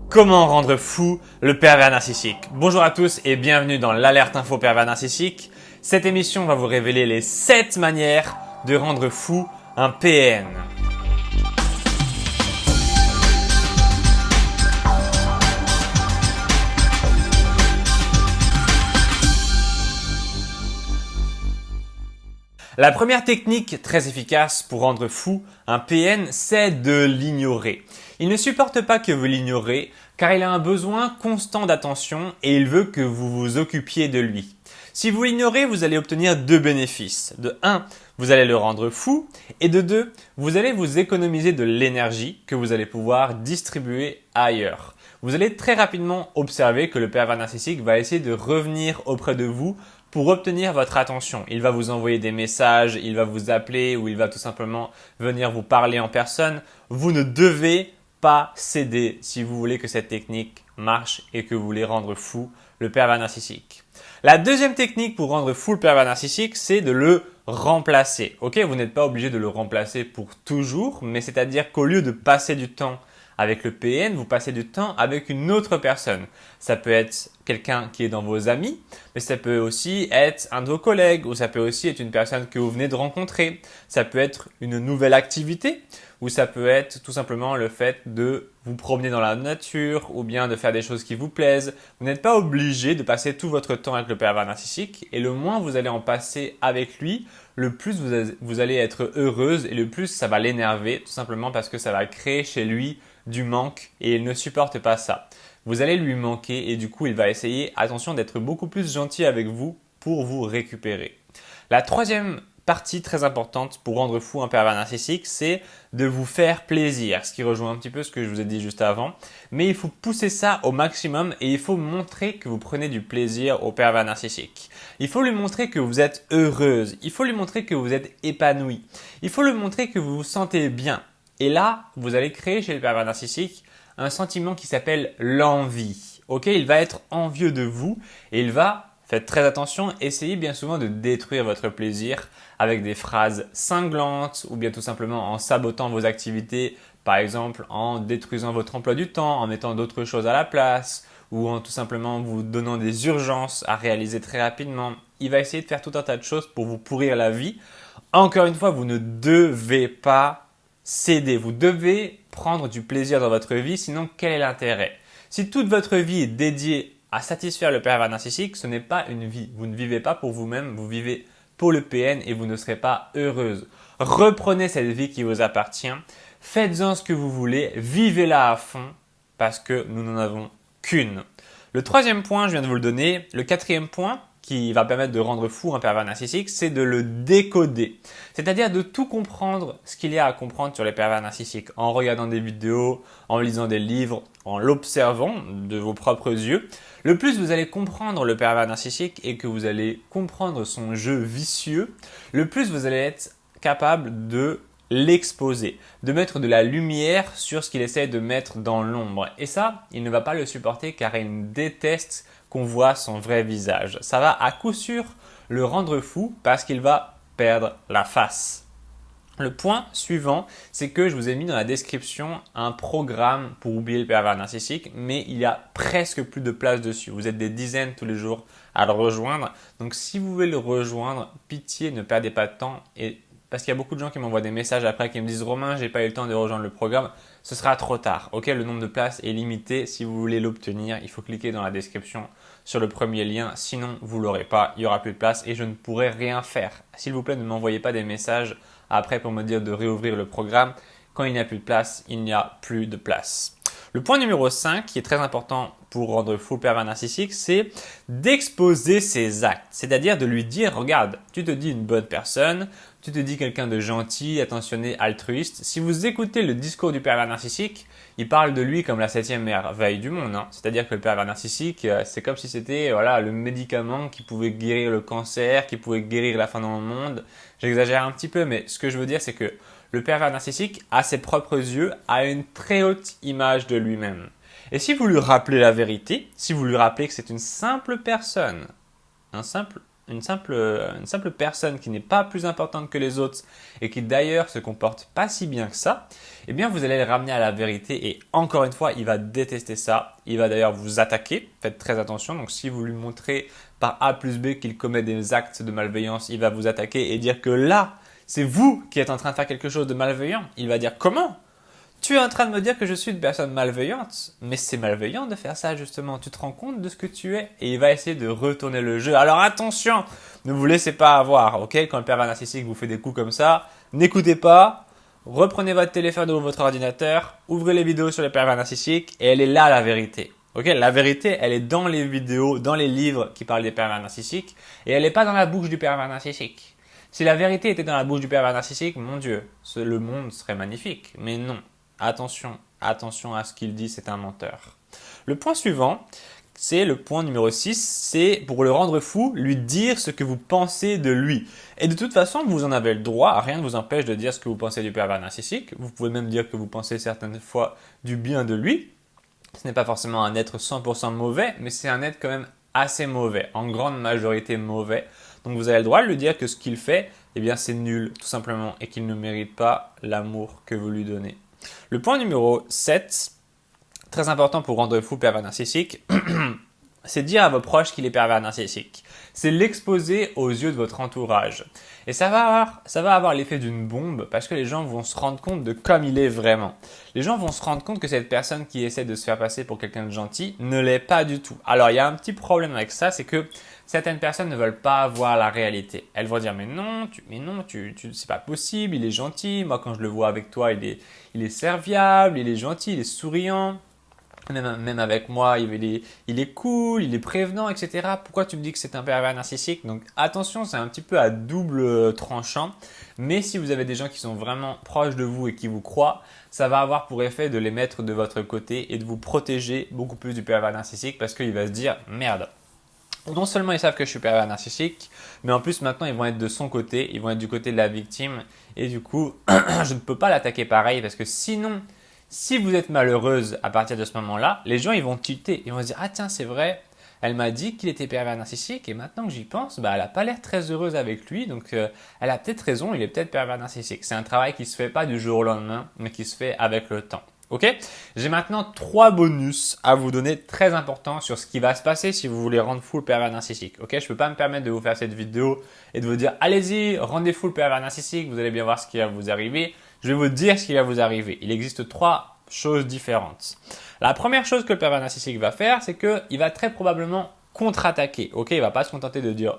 Comment rendre fou le pervers narcissique? Bonjour à tous et bienvenue dans l'alerte info pervers narcissique. Cette émission va vous révéler les 7 manières de rendre fou un PN. La première technique très efficace pour rendre fou un PN, c'est de l'ignorer. Il ne supporte pas que vous l'ignorez car il a un besoin constant d'attention et il veut que vous vous occupiez de lui. Si vous l'ignorez, vous allez obtenir deux bénéfices. De 1, vous allez le rendre fou et de 2, vous allez vous économiser de l'énergie que vous allez pouvoir distribuer ailleurs. Vous allez très rapidement observer que le pervers narcissique va essayer de revenir auprès de vous pour obtenir votre attention. Il va vous envoyer des messages, il va vous appeler ou il va tout simplement venir vous parler en personne. Vous ne devez pas céder si vous voulez que cette technique marche et que vous voulez rendre fou le pervers narcissique. La deuxième technique pour rendre fou le pervers narcissique, c'est de le remplacer. Ok, vous n'êtes pas obligé de le remplacer pour toujours, mais c'est-à-dire qu'au lieu de passer du temps avec le PN, vous passez du temps avec une autre personne. Ça peut être quelqu'un qui est dans vos amis, mais ça peut aussi être un de vos collègues ou ça peut aussi être une personne que vous venez de rencontrer. Ça peut être une nouvelle activité ou ça peut être tout simplement le fait de vous promener dans la nature ou bien de faire des choses qui vous plaisent. Vous n'êtes pas obligé de passer tout votre temps avec le pervers narcissique et le moins vous allez en passer avec lui, le plus vous allez être heureuse et le plus ça va l'énerver tout simplement parce que ça va créer chez lui du manque et il ne supporte pas ça. Vous allez lui manquer et du coup il va essayer, attention, d'être beaucoup plus gentil avec vous pour vous récupérer. La troisième partie très importante pour rendre fou un pervers narcissique, c'est de vous faire plaisir, ce qui rejoint un petit peu ce que je vous ai dit juste avant. Mais il faut pousser ça au maximum et il faut montrer que vous prenez du plaisir au pervers narcissique. Il faut lui montrer que vous êtes heureuse, il faut lui montrer que vous êtes épanouie, il faut lui montrer que vous vous sentez bien. Et là, vous allez créer chez le pervers narcissique un sentiment qui s'appelle l'envie. Ok, il va être envieux de vous et il va, faites très attention, essayer bien souvent de détruire votre plaisir avec des phrases cinglantes ou bien tout simplement en sabotant vos activités, par exemple en détruisant votre emploi du temps, en mettant d'autres choses à la place ou en tout simplement vous donnant des urgences à réaliser très rapidement. Il va essayer de faire tout un tas de choses pour vous pourrir la vie. Encore une fois, vous ne devez pas céder, vous devez prendre du plaisir dans votre vie, sinon quel est l'intérêt? Si toute votre vie est dédiée à satisfaire le pervers narcissique, ce n'est pas une vie. Vous ne vivez pas pour vous-même, vous vivez pour le PN et vous ne serez pas heureuse. Reprenez cette vie qui vous appartient, faites-en ce que vous voulez, vivez-la à fond parce que nous n'en avons qu'une. Le troisième point, je viens de vous le donner. Le quatrième point, qui va permettre de rendre fou un pervers narcissique, c'est de le décoder. C'est-à-dire de tout comprendre ce qu'il y a à comprendre sur les pervers narcissiques en regardant des vidéos, en lisant des livres, en l'observant de vos propres yeux. Le plus vous allez comprendre le pervers narcissique et que vous allez comprendre son jeu vicieux, le plus vous allez être capable de l'exposer, de mettre de la lumière sur ce qu'il essaie de mettre dans l'ombre. Et ça, il ne va pas le supporter car il déteste qu'on voit son vrai visage. Ça va à coup sûr le rendre fou parce qu'il va perdre la face. Le point suivant, c'est que je vous ai mis dans la description un programme pour oublier le pervers narcissique, mais il y a presque plus de place dessus. Vous êtes des dizaines tous les jours à le rejoindre. Donc si vous voulez le rejoindre, pitié, ne perdez pas de temps et parce qu'il y a beaucoup de gens qui m'envoient des messages après qui me disent « Romain, j'ai pas eu le temps de rejoindre le programme ». Ce sera trop tard. Ok, le nombre de places est limité. Si vous voulez l'obtenir, il faut cliquer dans la description sur le premier lien. Sinon, vous l'aurez pas. Il y aura plus de place et je ne pourrai rien faire. S'il vous plaît, ne m'envoyez pas des messages après pour me dire de réouvrir le programme. Quand il n'y a plus de place, il n'y a plus de place. Le point numéro 5, qui est très important pour rendre fou le pervers narcissique, c'est d'exposer ses actes. C'est-à-dire de lui dire, regarde, tu te dis une bonne personne, tu te dis quelqu'un de gentil, attentionné, altruiste. Si vous écoutez le discours du pervers narcissique, il parle de lui comme la 7e merveille du monde. C'est-à-dire que le pervers narcissique, c'est comme si c'était le médicament qui pouvait guérir le cancer, qui pouvait guérir la faim dans le monde. J'exagère un petit peu, mais ce que je veux dire, c'est que le pervers narcissique, à ses propres yeux, a une très haute image de lui-même. Et si vous lui rappelez la vérité, si vous lui rappelez que c'est une simple personne, un simple une simple personne qui n'est pas plus importante que les autres et qui d'ailleurs se comporte pas si bien que ça, eh bien vous allez le ramener à la vérité et encore une fois, il va détester ça. Il va d'ailleurs vous attaquer. Faites très attention. Donc si vous lui montrez par A plus B qu'il commet des actes de malveillance, il va vous attaquer et dire que là, c'est vous qui êtes en train de faire quelque chose de malveillant. Il va dire comment ? Tu es en train de me dire que je suis une personne malveillante, mais c'est malveillant de faire ça justement. Tu te rends compte de ce que tu es? Et il va essayer de retourner le jeu. Alors attention, ne vous laissez pas avoir, ok? Quand le pervers narcissique vous fait des coups comme ça, n'écoutez pas. Reprenez votre téléphone ou votre ordinateur, ouvrez les vidéos sur les pervers narcissiques et elle est là la vérité. Ok? La vérité, elle est dans les vidéos, dans les livres qui parlent des pervers narcissiques et elle n'est pas dans la bouche du pervers narcissique. Si la vérité était dans la bouche du pervers narcissique, mon Dieu, le monde serait magnifique. Mais non. Attention à ce qu'il dit, c'est un menteur. Le point suivant, c'est le point numéro 6, c'est pour le rendre fou, lui dire ce que vous pensez de lui. Et de toute façon, vous en avez le droit, rien ne vous empêche de dire ce que vous pensez du pervers narcissique. Vous pouvez même dire que vous pensez certaines fois du bien de lui. Ce n'est pas forcément un être 100% mauvais, mais c'est un être quand même assez mauvais, en grande majorité mauvais. Donc vous avez le droit de lui dire que ce qu'il fait, eh bien c'est nul, tout simplement, et qu'il ne mérite pas l'amour que vous lui donnez. Le point numéro 7, très important pour rendre fou le pervers narcissique, c'est dire à vos proches qu'il est pervers narcissique. C'est l'exposer aux yeux de votre entourage. Et ça va avoir l'effet d'une bombe parce que les gens vont se rendre compte de comme il est vraiment. Les gens vont se rendre compte que cette personne qui essaie de se faire passer pour quelqu'un de gentil ne l'est pas du tout. Alors il y a un petit problème avec ça, c'est que certaines personnes ne veulent pas voir la réalité. Elles vont dire mais non, c'est pas possible, il est gentil. Moi quand je le vois avec toi, il est serviable, il est gentil, il est souriant. Même avec moi, il est cool, il est prévenant, etc. Pourquoi tu me dis que c'est un pervers narcissique? Donc attention, c'est un petit peu à double tranchant. Mais si vous avez des gens qui sont vraiment proches de vous et qui vous croient, ça va avoir pour effet de les mettre de votre côté et de vous protéger beaucoup plus du pervers narcissique parce qu'il va se dire merde. Non seulement ils savent que je suis pervers narcissique, mais en plus maintenant ils vont être de son côté, ils vont être du côté de la victime. Et du coup, je ne peux pas l'attaquer pareil parce que sinon, si vous êtes malheureuse à partir de ce moment-là, les gens ils vont tilter, ils vont se dire ah tiens c'est vrai, elle m'a dit qu'il était pervers narcissique et maintenant que j'y pense, elle n'a pas l'air très heureuse avec lui donc elle a peut-être raison, il est peut-être pervers narcissique. C'est un travail qui se fait pas du jour au lendemain, mais qui se fait avec le temps. Ok? J'ai maintenant 3 bonus à vous donner très importants sur ce qui va se passer si vous voulez rendre fou le pervers narcissique. Ok? Je peux pas me permettre de vous faire cette vidéo et de vous dire allez-y, rendez fou le pervers narcissique, vous allez bien voir ce qui va vous arriver. Je vais vous dire ce qui va vous arriver. Il existe 3 choses différentes. La première chose que le pervers narcissique va faire, c'est qu'il va très probablement contre-attaquer. Ok, il va pas se contenter de dire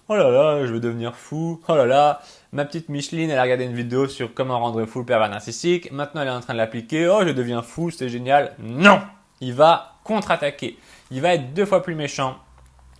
oh là là, je vais devenir fou. Oh là là, ma petite Micheline, elle a regardé une vidéo sur comment rendre fou le pervers narcissique. Maintenant, elle est en train de l'appliquer. Oh, je deviens fou, c'est génial. Non, il va contre-attaquer. Il va être 2 fois plus méchant.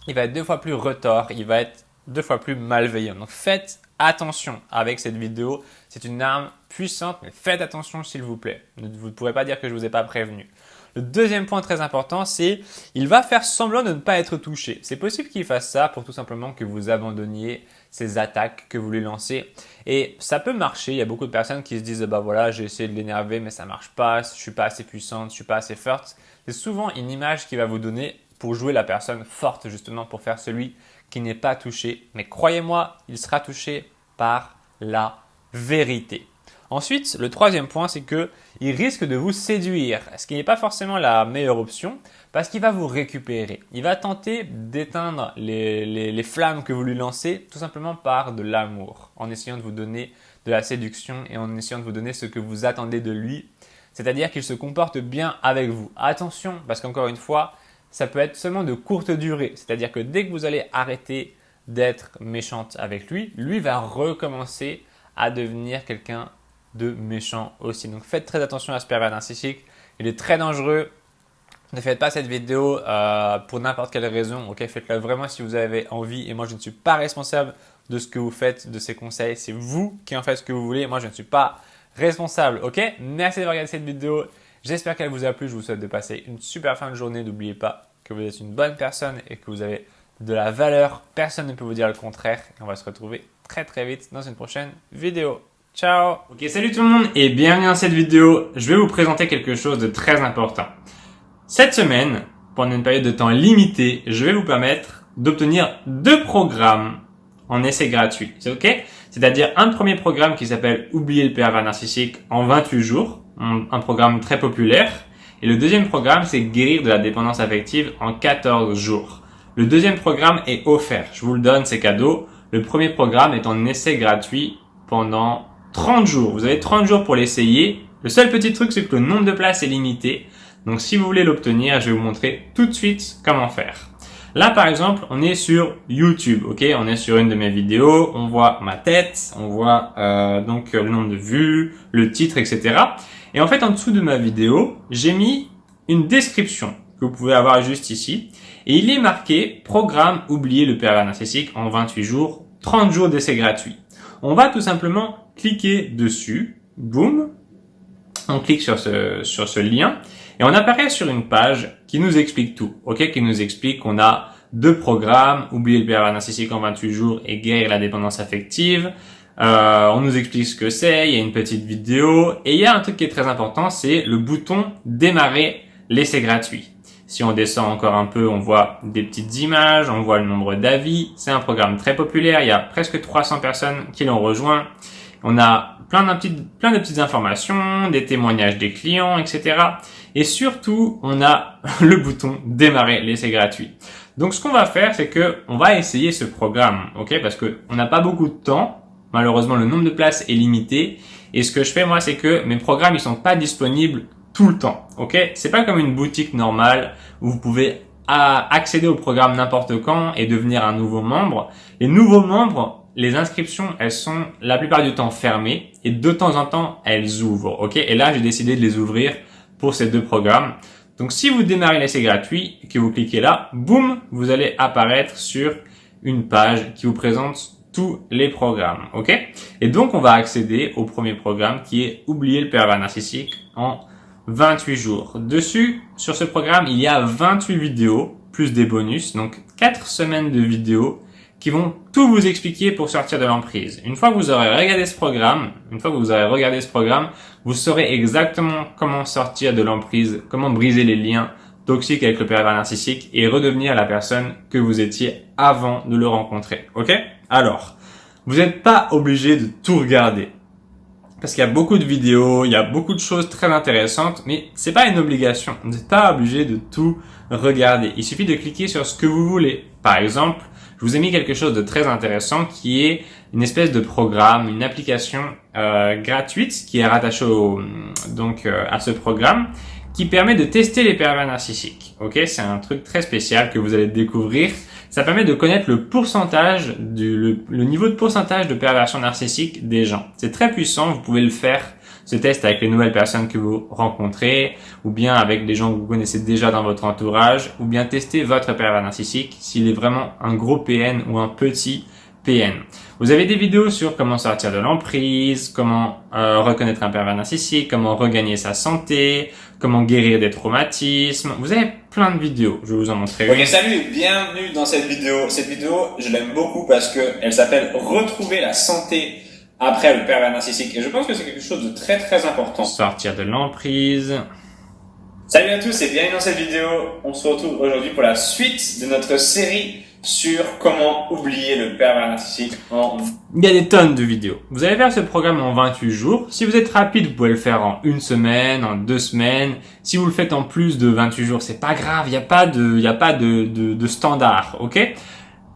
Il va être 2 fois plus retors. Il va être 2 fois plus malveillant. Donc, faites attention avec cette vidéo. C'est une arme puissante, mais faites attention s'il vous plaît. Vous ne pourrez pas dire que je ne vous ai pas prévenu. Le deuxième point très important, c'est il va faire semblant de ne pas être touché. C'est possible qu'il fasse ça pour tout simplement que vous abandonniez ces attaques que vous lui lancez. Et ça peut marcher. Il y a beaucoup de personnes qui se disent bah voilà, j'ai essayé de l'énerver, mais ça marche pas. Je suis pas assez puissante, je suis pas assez forte. C'est souvent une image qu'il va vous donner pour jouer la personne forte justement pour faire celui qui n'est pas touché. Mais croyez-moi, il sera touché par la vérité. Ensuite, le troisième point, c'est qu'il risque de vous séduire, ce qui n'est pas forcément la meilleure option parce qu'il va vous récupérer. Il va tenter d'éteindre les flammes que vous lui lancez tout simplement par de l'amour, en essayant de vous donner de la séduction et en essayant de vous donner ce que vous attendez de lui, c'est-à-dire qu'il se comporte bien avec vous. Attention, parce qu'encore une fois, ça peut être seulement de courte durée, c'est-à-dire que dès que vous allez arrêter d'être méchante avec lui, lui va recommencer à devenir quelqu'un de méchant aussi. Donc faites très attention à ce pervers narcissique. Il est très dangereux. Ne faites pas cette vidéo pour n'importe quelle raison. Ok, faites-la vraiment si vous avez envie. Et moi, je ne suis pas responsable de ce que vous faites, de ces conseils. C'est vous qui en faites ce que vous voulez. Moi, je ne suis pas responsable. Ok, merci d'avoir regardé cette vidéo. J'espère qu'elle vous a plu. Je vous souhaite de passer une super fin de journée. N'oubliez pas que vous êtes une bonne personne et que vous avez de la valeur. Personne ne peut vous dire le contraire. Et on va se retrouver très très vite dans une prochaine vidéo. Ciao! Ok, salut tout le monde et bienvenue dans cette vidéo. Je vais vous présenter quelque chose de très important. Cette semaine, pendant une période de temps limitée, je vais vous permettre d'obtenir 2 programmes en essai gratuit. C'est ok? C'est-à-dire un premier programme qui s'appelle Oublier le pervers narcissique en 28 jours, un programme très populaire. Et le deuxième programme, c'est Guérir de la dépendance affective en 14 jours. Le deuxième programme est offert. Je vous le donne, c'est cadeau. Le premier programme est en essai gratuit pendant 30 jours. Vous avez 30 jours pour l'essayer. Le seul petit truc, c'est que le nombre de places est limité. Donc, si vous voulez l'obtenir, je vais vous montrer tout de suite comment faire. Là, par exemple, on est sur YouTube, ok? On est sur une de mes vidéos, on voit ma tête, on voit donc le nombre de vues, le titre, etc. Et en fait, en dessous de ma vidéo, j'ai mis une description que vous pouvez avoir juste ici. Et il est marqué « Programme Oublier le pervers narcissique en 28 jours, 30 jours d'essai gratuit ». On va tout simplement cliquer dessus, boum, on clique sur ce lien. Et on apparaît sur une page qui nous explique tout, ok? Qui nous explique qu'on a 2 programmes, Oublier le pervers narcissique en 28 jours et Guérir la dépendance affective. On nous explique ce que c'est, il y a une petite vidéo. Et il y a un truc qui est très important, c'est le bouton Démarrer l'essai gratuit. Si on descend encore un peu, on voit des petites images, on voit le nombre d'avis. C'est un programme très populaire, il y a presque 300 personnes qui l'ont rejoint. On a plein de petites informations, des témoignages des clients, etc. Et surtout, on a le bouton Démarrer l'essai gratuit. Donc, ce qu'on va faire, c'est que on va essayer ce programme, ok? Parce que on n'a pas beaucoup de temps. Malheureusement, le nombre de places est limité. Et ce que je fais, moi, c'est que mes programmes, ils sont pas disponibles tout le temps, ok? C'est pas comme une boutique normale où vous pouvez accéder au programme n'importe quand et devenir un nouveau membre. Les nouveaux membres, les inscriptions, elles sont la plupart du temps fermées et de temps en temps, elles ouvrent, ok? Et là, j'ai décidé de les ouvrir pour ces 2 programmes. Donc, si vous démarrez l'essai gratuit et que vous cliquez là, boum, vous allez apparaître sur une page qui vous présente tous les programmes, ok? Et donc, on va accéder au premier programme qui est Oublier le pervers narcissique en 28 jours. Dessus, sur ce programme, il y a 28 vidéos, plus des bonus, donc 4 semaines de vidéos qui vont tout vous expliquer pour sortir de l'emprise. Une fois que vous aurez regardé ce programme, vous saurez exactement comment sortir de l'emprise, comment briser les liens toxiques avec le pervers narcissique et redevenir la personne que vous étiez avant de le rencontrer. Ok? Alors, vous n'êtes pas obligé de tout regarder. Parce qu'il y a beaucoup de vidéos, il y a beaucoup de choses très intéressantes, mais c'est pas une obligation. Vous n'êtes pas obligé de tout regarder. Il suffit de cliquer sur ce que vous voulez. Par exemple, je vous ai mis quelque chose de très intéressant qui est une espèce de programme, une application gratuite qui est rattachée à ce programme qui permet de tester les pervers narcissiques. Ok, c'est un truc très spécial que vous allez découvrir. Ça permet de connaître le pourcentage le niveau de pourcentage de perversion narcissique des gens. C'est très puissant. Vous pouvez le faire, ce test, avec les nouvelles personnes que vous rencontrez, ou bien avec des gens que vous connaissez déjà dans votre entourage, ou bien tester votre pervers narcissique s'il est vraiment un gros PN ou un petit PN. Vous avez des vidéos sur comment sortir de l'emprise, comment reconnaître un pervers narcissique, comment regagner sa santé, comment guérir des traumatismes. Vous avez plein de vidéos, je vais vous en montrer. Ok, salut, bienvenue dans cette vidéo. Cette vidéo, je l'aime beaucoup parce que elle s'appelle Retrouver la santé après le pervers narcissique. Et je pense que c'est quelque chose de très très important. Sortir de l'emprise. Salut à tous et bienvenue dans cette vidéo. On se retrouve aujourd'hui pour la suite de notre série sur comment oublier le pervers narcissique Il y a des tonnes de vidéos. Vous allez faire ce programme en 28 jours. Si vous êtes rapide, vous pouvez le faire en 1 semaine, en 2 semaines. Si vous le faites en plus de 28 jours, c'est pas grave. Il n'y a pas de standard, ok?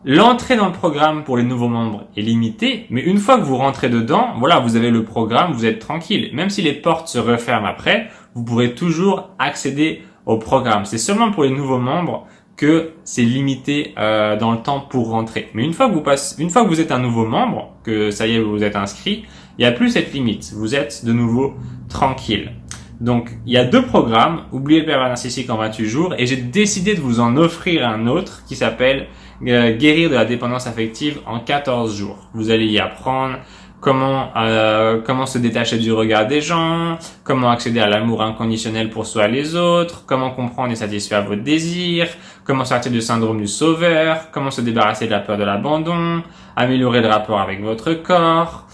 L'entrée dans le programme pour les nouveaux membres est limitée, mais une fois que vous rentrez dedans, voilà, vous avez le programme, vous êtes tranquille. Même si les portes se referment après, vous pourrez toujours accéder au programme. C'est seulement pour les nouveaux membres que c'est limité dans le temps pour rentrer. Mais une fois que vous êtes un nouveau membre, que ça y est, vous vous êtes inscrit, il n'y a plus cette limite. Vous êtes de nouveau tranquille. Donc, il y a 2 programmes, Oublier le pervers narcissique en 28 jours, et j'ai décidé de vous en offrir un autre qui s'appelle Guérir de la dépendance affective en 14 jours. Vous allez y apprendre comment se détacher du regard des gens, comment accéder à l'amour inconditionnel pour soi et les autres, comment comprendre et satisfaire vos désirs, comment sortir du syndrome du sauveur, comment se débarrasser de la peur de l'abandon, améliorer le rapport avec votre corps,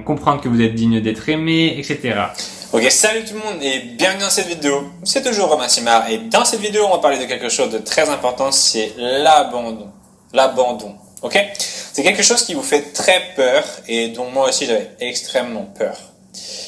comprendre que vous êtes digne d'être aimé, etc. Ok, salut tout le monde et bienvenue dans cette vidéo. C'est toujours Romain Simard et dans cette vidéo, on va parler de quelque chose de très important, c'est l'abandon. L'abandon, ok? C'est quelque chose qui vous fait très peur et dont moi aussi j'avais extrêmement peur.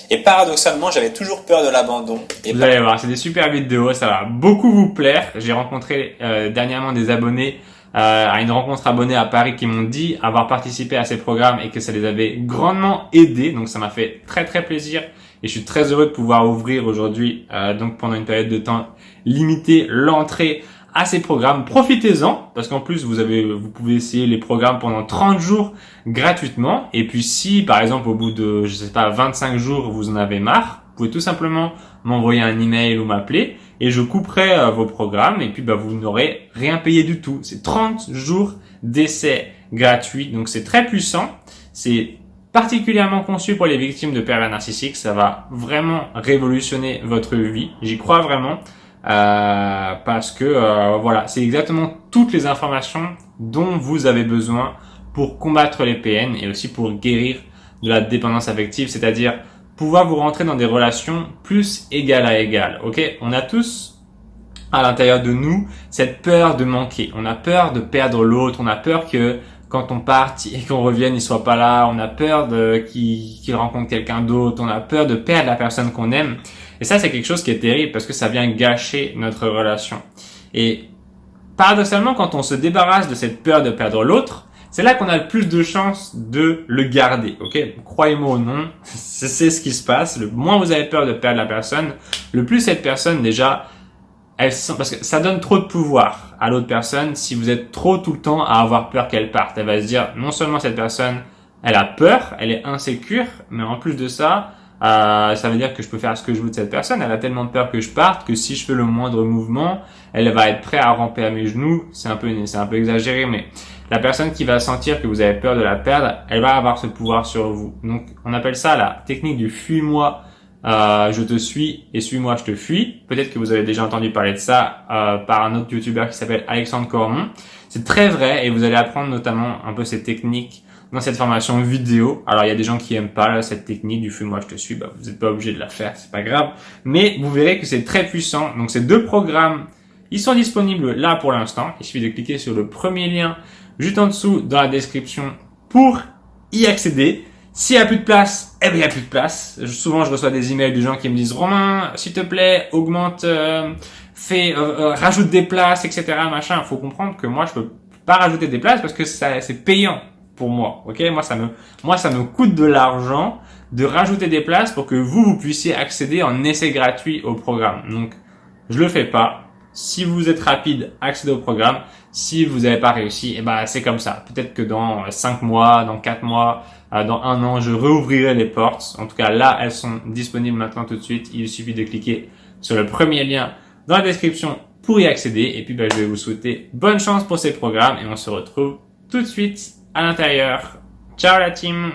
Et paradoxalement, j'avais toujours peur de l'abandon. Vous allez voir, c'est des super vidéos, ça va beaucoup vous plaire. J'ai rencontré dernièrement des abonnés à une rencontre abonnée à Paris qui m'ont dit avoir participé à ces programmes et que ça les avait grandement aidés. Donc ça m'a fait très très plaisir et je suis très heureux de pouvoir ouvrir aujourd'hui, donc pendant une période de temps limitée, l'entrée à ces programmes. Profitez-en parce qu'en plus vous pouvez essayer les programmes pendant 30 jours gratuitement. Et puis si par exemple au bout de 25 jours vous en avez marre, vous pouvez tout simplement m'envoyer un email ou m'appeler et je couperai vos programmes et puis vous n'aurez rien payé du tout. C'est 30 jours d'essai gratuit, donc c'est très puissant. C'est particulièrement conçu pour les victimes de pervers narcissiques. Ça va vraiment révolutionner votre vie. J'y crois vraiment parce que voilà, c'est exactement toutes les informations dont vous avez besoin pour combattre les PN et aussi pour guérir de la dépendance affective, c'est-à-dire pouvoir vous rentrer dans des relations plus égal à égal. Ok, on a tous à l'intérieur de nous cette peur de manquer. On a peur de perdre l'autre. On a peur que quand on parte et qu'on revienne, il soit pas là. On a peur qu'il rencontre quelqu'un d'autre. On a peur de perdre la personne qu'on aime. Et ça, c'est quelque chose qui est terrible parce que ça vient gâcher notre relation. Et paradoxalement, quand on se débarrasse de cette peur de perdre l'autre, c'est là qu'on a le plus de chances de le garder, ok? Croyez-moi ou non, c'est ce qui se passe. Le moins vous avez peur de perdre la personne, le plus cette personne déjà, parce que ça donne trop de pouvoir à l'autre personne si vous êtes trop tout le temps à avoir peur qu'elle parte. Elle va se dire, non seulement cette personne, elle a peur, elle est insécure, mais en plus de ça, ça veut dire que je peux faire ce que je veux de cette personne. Elle a tellement de peur que je parte que si je fais le moindre mouvement, elle va être prête à ramper à mes genoux. C'est un peu exagéré, mais la personne qui va sentir que vous avez peur de la perdre, elle va avoir ce pouvoir sur vous. Donc, on appelle ça la technique du fuis-moi, je te suis et suis-moi, je te fuis. Peut-être que vous avez déjà entendu parler de ça par un autre youtubeur qui s'appelle Alexandre Cormon. C'est très vrai et vous allez apprendre notamment un peu ces techniques dans cette formation vidéo. Alors, il y a des gens qui aiment pas cette technique du fuis-moi, je te suis. Vous n'êtes pas obligé de la faire, c'est pas grave. Mais vous verrez que c'est très puissant. Donc, ces deux programmes, ils sont disponibles là pour l'instant. Il suffit de cliquer sur le premier lien juste en dessous dans la description pour y accéder. S'il n'y a plus de place, eh bien il n'y a plus de place. Souvent je reçois des emails de gens qui me disent Romain, s'il te plaît, augmente, rajoute des places, etc. Machin. Il faut comprendre que moi je peux pas rajouter des places parce que c'est payant pour moi. Ok, moi ça me coûte de l'argent de rajouter des places pour que vous puissiez accéder en essai gratuit au programme. Donc je le fais pas. Si vous êtes rapide, accédez au programme. Si vous n'avez pas réussi, c'est comme ça. Peut-être que dans 5 mois, dans 4 mois, dans 1 an, je réouvrirai les portes. En tout cas, là, elles sont disponibles maintenant tout de suite. Il suffit de cliquer sur le premier lien dans la description pour y accéder. Et puis, je vais vous souhaiter bonne chance pour ces programmes et on se retrouve tout de suite à l'intérieur. Ciao la team!